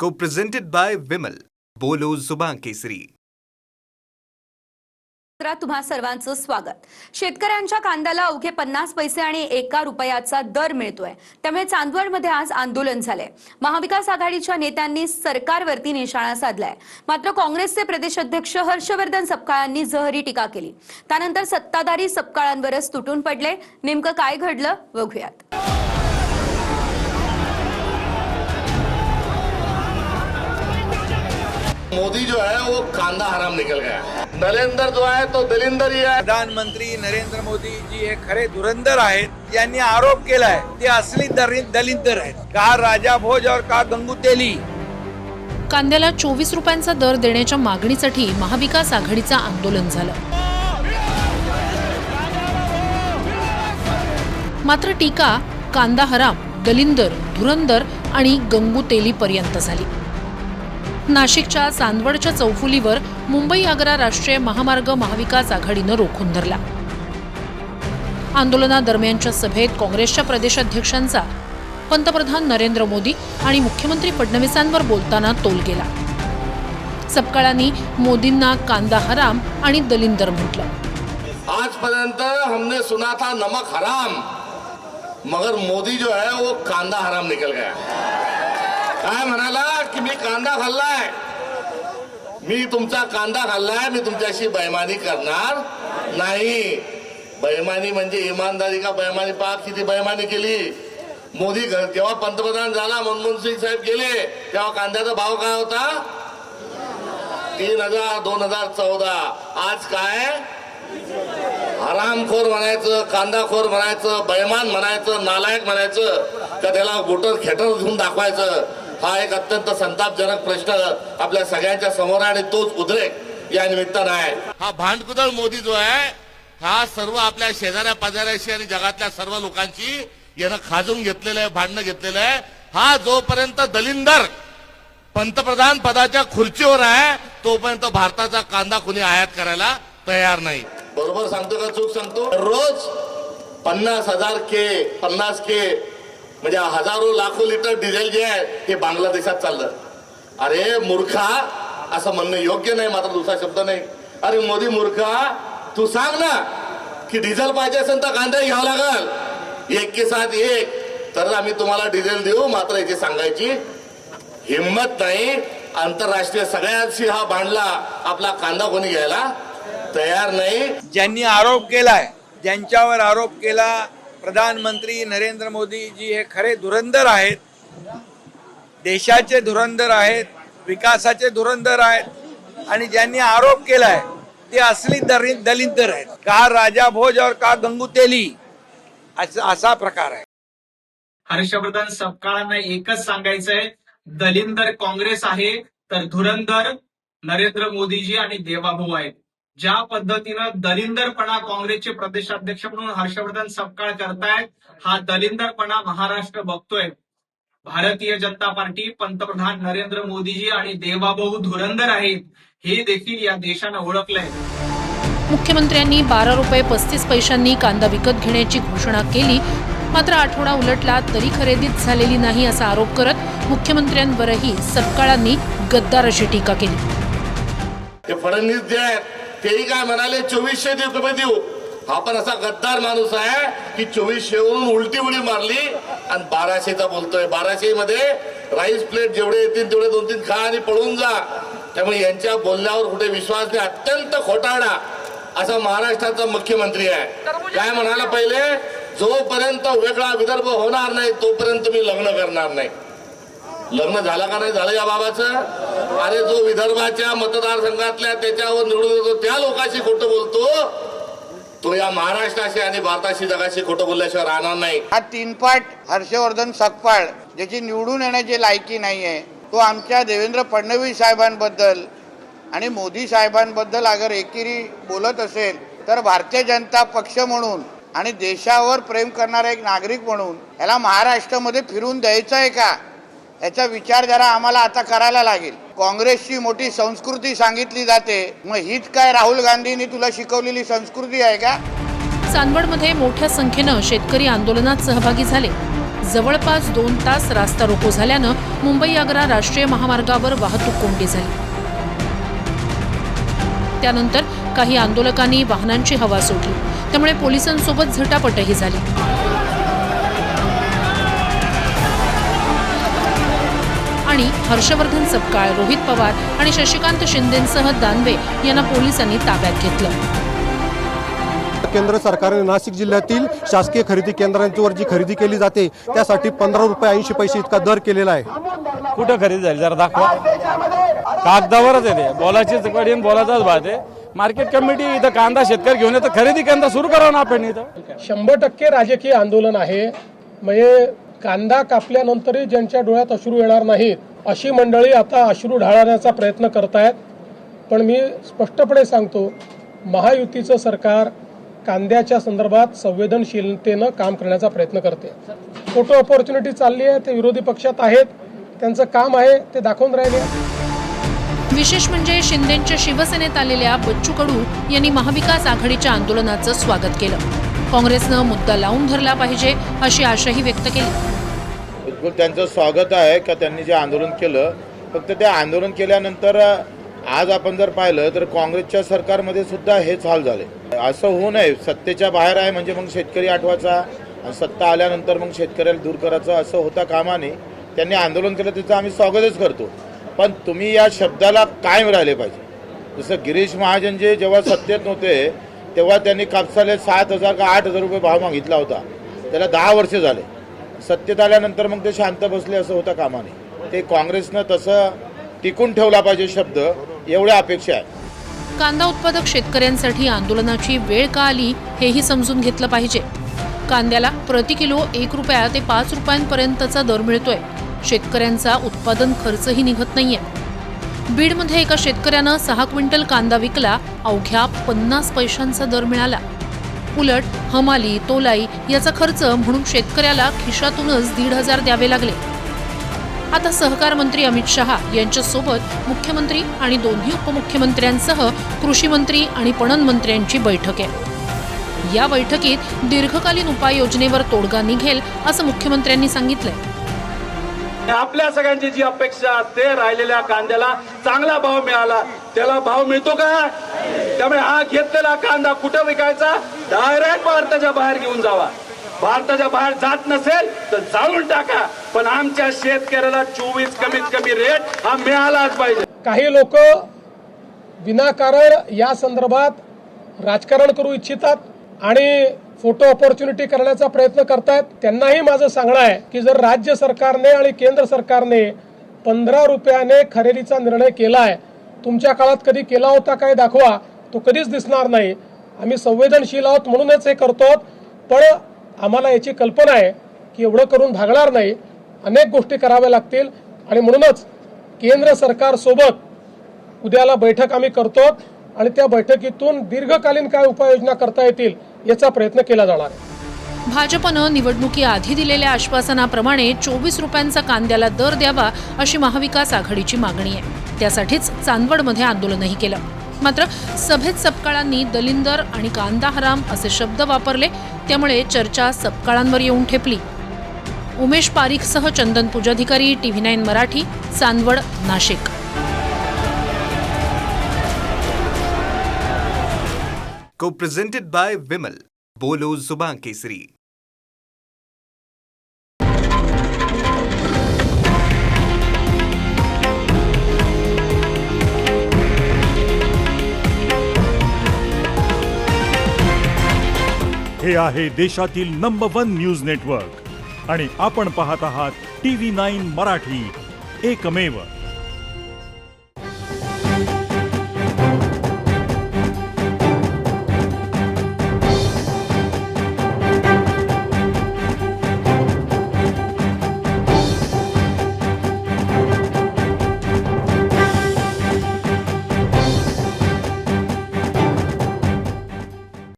Co-presented by Vimal. बोलो जुबान केसरी. तुम्हा सर्वांचं स्वागत. शेतकऱ्यांच्या कांद्याला अवघे 50 पैसे आणि 1 रुपयाचा दर मिळतोय. त्यामुळे चांदवडमध्ये आज आंदोलन झाले. महाविकास आघाडीच्या नेत्यांनी सरकारवरती निशाणा साधलाय. मात्र काँग्रेसचे प्रदेशाध्यक्ष हर्षवर्धन सपकाळांनी जहरी टीका केली. त्यानंतर सत्ताधारी सपकाळांवरच तुटून पडले. नेमकं काय घडलं बघूयात. मोदी जो है वो कांदा हराम निकल गया. नरेंद्र जो है तो दलिंदर ही है. प्रधानमंत्री नरेंद्र मोदी जी हे खरे धुरंधर आहेत. यांनी आरोप केलाय ते असली दलिंदर आहेत. का राजा भोज और का गंगू तेली. कांद्याला 24 रुपयांचा दर देण्याच्या मागणीसाठी महाविकास आघाडीचं आंदोलन झालं. मात्र टीका कांदा हराम, दलिंदर, धुरंधर आणि गंगू तेली पर्यंत झाली. नाशिकच्या चांदवडच्या चौफुलीवर मुंबई आग्रा राष्ट्रीय महामार्ग महाविकास आघाडीनं रोखून धरला. आंदोलनादरम्यानच्या सभेत काँग्रेसच्या प्रदेशाध्यक्षांचा पंतप्रधान नरेंद्र मोदी आणि मुख्यमंत्री फडणवीसांवर बोलताना तोल गेला. सपकाळांनी मोदींना कांदा हराम आणि दलिंदर म्हटलं. आजपर्यंत हमने सुना था नमक हराम, मगर मोदी जो है वो कांदा हराम निकल गया. काय म्हणाला की मी कांदा खाल्लाय, मी तुमचा कांदा खाल्लाय, मी तुमच्याशी बेईमानी करणार नाही. बेईमानी म्हणजे इमानदारी का बेईमानी? पाक किती बेईमानी केली. मोदी जेव्हा पंतप्रधान झाला, मनमोहन सिंग साहेब गेले, तेव्हा कांद्याचा भाव काय होता? 3000, 2014. आज काय? हरामखोर म्हणायचं, कांदाखोर म्हणायचं, बेईमान म्हणायचं, नालायक म्हणायचं का त्याला गोटर खेटर घेऊन दाखवायचं? हा एक अत्यंत संतापजनक प्रश्न आपल्या सगळ्यांच्या समोर आहे आणि तोच उद्रेक या निमित्तानं आहे. हा भांडकुदळ मोदी जो आहे, हा सर्व आपल्या शेजाऱ्या पाजाऱ्याशी आणि जगातल्या सर्व लोकांची यानं खाजून घेतलेलं आहे, भांडणं घेतलेलं आहे. हा जोपर्यंत दलिंदर पंतप्रधान पदाच्या खुर्चीवर आहे, तोपर्यंत भारताचा कांदा कुणी आयात करायला तयार नाही. बरोबर सांगतो का चूक सांगतो? रोज 50 के म्हणजे हजारो लाखो लिटर डिझेल जे आहे ते बांगलादेशात चाललं. अरे मूर्खा, असं म्हणणं योग्य नाही, मात्र दुसरा शब्द नाही. अरे मोदी मूर्खा, तू सांग ना की डिझेल पाहिजे असेल तर कांदा घ्यावा लागल. 1 के साथ 1 तर आम्ही तुम्हाला डिझेल देऊ. मात्र याची सांगायची हिंमत नाही. आंतरराष्ट्रीय सगळ्यांशी हा भांडला, आपला कांदा कोणी घ्यायला तयार नाही. ज्यांनी आरोप केलाय, ज्यांच्यावर आरोप केला, प्रधानमंत्री नरेंद्र मोदी जी हे खरे धुरंधर आहेत. देशाचे धुरंधर आहेत, विकासाचे धुरंधर आहेत. आणि ज्यांनी आरोप केलाय ते असली दलिंदर आहेत. का राजा भोज और का गंगू तेली, असा प्रकार आहे. हर्षवर्धन सपकाळांना एकच सांगायचंय, दलिंदर काँग्रेस आहे तर धुरंधर नरेंद्र मोदीजी आणि देवाभाऊ आहेत. ज्या पद्धतीनं दलिंदरपणा काँग्रेसचे प्रदेशाध्यक्ष म्हणून हर्षवर्धन सपकाळ करतायत, हा दलिंदरपणा महाराष्ट्र बघतोय. भारतीय जनता पार्टी, पंतप्रधान नरेंद्र मोदीजी आणि देवाभाऊ धुरंधर आहेत, हे देखील या देशानं ओळखलंय. मुख्यमंत्र्यांनी 12 रुपये 35 पैशांनी कांदा विकत घेण्याची घोषणा केली. मात्र आठवडा उलटला तरी खरेदीच झालेली नाही असा आरोप करत मुख्यमंत्र्यांवरही सपकाळांनी गद्दार अशी टीका केली. ते फडणवीस जे आहेत तेही काय म्हणाले, 2400 रुपये देऊ. हा पण असा गद्दार माणूस आहे की 2400 वरून उलटी उडी मारली आणि 1200चा बोलतोय. 1200 मध्ये राईस प्लेट जेवढे येतील तेवढे 2-3 खा आणि पळून जा. त्यामुळे यांच्या बोलण्यावर कुठे विश्वास नाही. अत्यंत खोटारडा असा महाराष्ट्राचा मुख्यमंत्री आहे. काय म्हणाला पहिले, जोपर्यंत वेगळा विदर्भ होणार नाही तोपर्यंत मी लग्न करणार नाही. लग्न झालं का नाही झालं या बाबाचं? अरे जो विदर्भाच्या मतदारसंघातल्या त्याच्यावर निवडून येतो त्या लोकांशी खोटं बोलतो, तो या महाराष्ट्राशी आणि भारताशी जगाशी खोटं बोलल्याशिवाय राहणार नाही. हा 3 पाट हर्षवर्धन सपकाळ ज्याची निवडून येण्याची लायकी नाहीये, तो आमच्या देवेंद्र फडणवीस साहेबांबद्दल आणि मोदी साहेबांबद्दल अगर एकेरी बोलत असेल तर भारतीय जनता पक्ष म्हणून आणि देशावर प्रेम करणारा एक नागरिक म्हणून याला महाराष्ट्रामध्ये फिरून द्यायचं आहे का, याचा विचार जरा आम्हाला आता करायला लागेल. काँग्रेसची मोठी संस्कृती सांगितली जाते, मग हीच काय राहुल गांधींनी तुला शिकवलेली संस्कृती आहे का? चांदवडमध्ये मोठ्या संख्येनं शेतकरी आंदोलनात सहभागी झाले. जवळपास 2 तास रास्ता रोको झाल्यानं मुंबई आग्रा राष्ट्रीय महामार्गावर वाहतूक कोंडी झाली. त्यानंतर काही आंदोलकांनी वाहनांची हवा सोडली, त्यामुळे पोलिसांसोबत झटापटही झाली. आणि हर्षवर्धन सपकाळ, रोहित पवार आणि शशिकांत शिंदेंसह दानवे यांना पोलिसांनी ताब्यात घेतलं. केंद्र सरकारने नाशिक जिल्ह्यातील शासकीय खरेदी केंद्रांवर जी खरेदी केली जाते त्यासाठी 15 रुपये 80 पैसे इतका दर केलेला आहे. कुठं खरेदी झाली जरा दाखवा. कागदावरच येते, बोलाचीच कडी बोलाचाच भात आहे. मार्केट कमिटी इथं कांदा शेतकरी घेऊन येतं, खरेदी केंद्र सुरू करावं ना आपण इथं. 100% राजकीय आंदोलन आहे. म्हणजे कांदा कापल्यानंतरही ज्यांच्या डोळ्यात अश्रू येणार नाहीत अशी मंडळी आता अश्रू ढाळण्याचा प्रयत्न करतायत. पण मी स्पष्टपणे सांगतो, महायुतीचं सरकार कांद्याच्या संदर्भात संवेदनशीलतेनं काम करण्याचा प्रयत्न करते. फोटो ऑपॉर्च्युनिटी चालली आहे, ते विरोधी पक्षात आहेत, त्यांचं काम आहे ते दाखवून राहिले. विशेष म्हणजे शिंदेंच्या शिवसेनेत आलेल्या बच्चू कडू यांनी महाविकास आघाडीच्या आंदोलनाचं स्वागत केलं. काँग्रेसनं मुद्दा लावून धरला पाहिजे अशी आशाही व्यक्त केली. बिलकुल त्यांचं स्वागत आहे का त्यांनी जे आंदोलन केलं. फक्त ते आंदोलन केल्यानंतर आज आपण जर पाहिलं तर काँग्रेसच्या सरकारमध्ये सुद्धा हेच हाल झाले. असं होऊ नये, सत्तेच्या बाहेर आहे म्हणजे मग शेतकरी आठवायचा आणि सत्ता आल्यानंतर मग शेतकऱ्याला दूर करायचं असं होता कामा नये. त्यांनी आंदोलन केलं त्याचं आम्ही स्वागतच करतो. पण तुम्ही या शब्दाला कायम राहिले पाहिजे. जसं गिरीश महाजन जे जेव्हा सत्तेत नव्हते तेव्हा त्यांनी कापसाले 7,000 का 8,000 रुपये भाव मागितला होता. त्याला 10 वर्ष झाले. सत्तेत आल्यानंतर मग ते शांत बसले असं होता कामा नये. ते काँग्रेसनं तसं टिकून ठेवला पाहिजे शब्द, एवढ्या अपेक्षा आहे. कांदा उत्पादक शेतकऱ्यांसाठी आंदोलनाची वेळ का आली हेही समजून घेतलं पाहिजे. कांद्याला प्रति किलो 1 रुपया ते 5 रुपयांपर्यंतचा दर मिळतोय. शेतकऱ्यांचा उत्पादन खर्चही निघत नाहीये. बीडमध्ये एका शेतकऱ्यानं 6 क्विंटल कांदा विकला, अवघ्या 50 पैशांचा दर मिळाला. उलट हमाली, तोलाई याचा खर्च म्हणून शेतकऱ्याला खिशातूनच 1,500 द्यावे लागले. आता सहकार मंत्री अमित शहा यांच्यासोबत मुख्यमंत्री आणि दोन्ही उपमुख्यमंत्र्यांसह कृषी मंत्री आणि पणन मंत्र्यांची बैठक आहे. या बैठकीत दीर्घकालीन उपाययोजनेवर तोडगा निघेल असं मुख्यमंत्र्यांनी सांगितलंय. आपल्या सगळ्यांची जी अपेक्षा असते राहिलेल्या कांद्याला चांगला भाव मिळाला, त्याला भाव मिळतो का? त्यामुळे हा घेतलेला कांदा कुठं विकायचा? डायरेक्ट भारताच्या बाहेर घेऊन जावा. भारताच्या बाहेर जात नसेल तर जाळून टाका, पण आमच्या शेतकऱ्याला 24 कमीत कमी रेट हा मिळालाच पाहिजे. काही लोक विनाकारण या संदर्भात राजकारण करू इच्छितात आणि फोटो ऑपॉर्च्युनिटी करण्याचा प्रयत्न करतायत. त्यांनाही माझं सांगणं आहे की जर राज्य सरकारने आणि केंद्र सरकारने 15 रुपयाने खरेदीचा निर्णय केला आहे, तुमच्या काळात कधी केला होता काय दाखवा, तो कधीच दिसणार नाही. आम्ही संवेदनशील आहोत म्हणूनच हे करतो. पण आम्हाला याची कल्पना आहे की एवढं करून भागणार नाही, अनेक गोष्टी कराव्या लागतील आणि म्हणूनच केंद्र सरकारसोबत उद्याला बैठक आम्ही करतो आणि त्या बैठकीतून दीर्घकालीन काय उपाययोजना करता येतील याचा प्रयत्न केला जाणार आहे. भाजपनं निवडणुकीआधी दिलेल्या आश्वासनाप्रमाणे 24 रुपयांचा कांद्याला दर द्यावा अशी महाविकास आघाडीची मागणी आहे. त्यासाठीच चांदवडमध्ये आंदोलनही केलं. मात्र सभेत सपकाळांनी दलिंदर आणि कांदा हराम असे शब्द वापरले, त्यामुळे चर्चा सपकाळांवर येऊन ठेपली. उमेश पारीखसह चंदन पूजाधिकारी, TV9 Marathi, Chandwad, Nashik. Co-presented by Vimal. बोलो जुबान केसरी. हे आहे देशातील नंबर 1 न्यूज नेटवर्क आणि आपण पाहत आहात TV9 मराठी, एकमेव.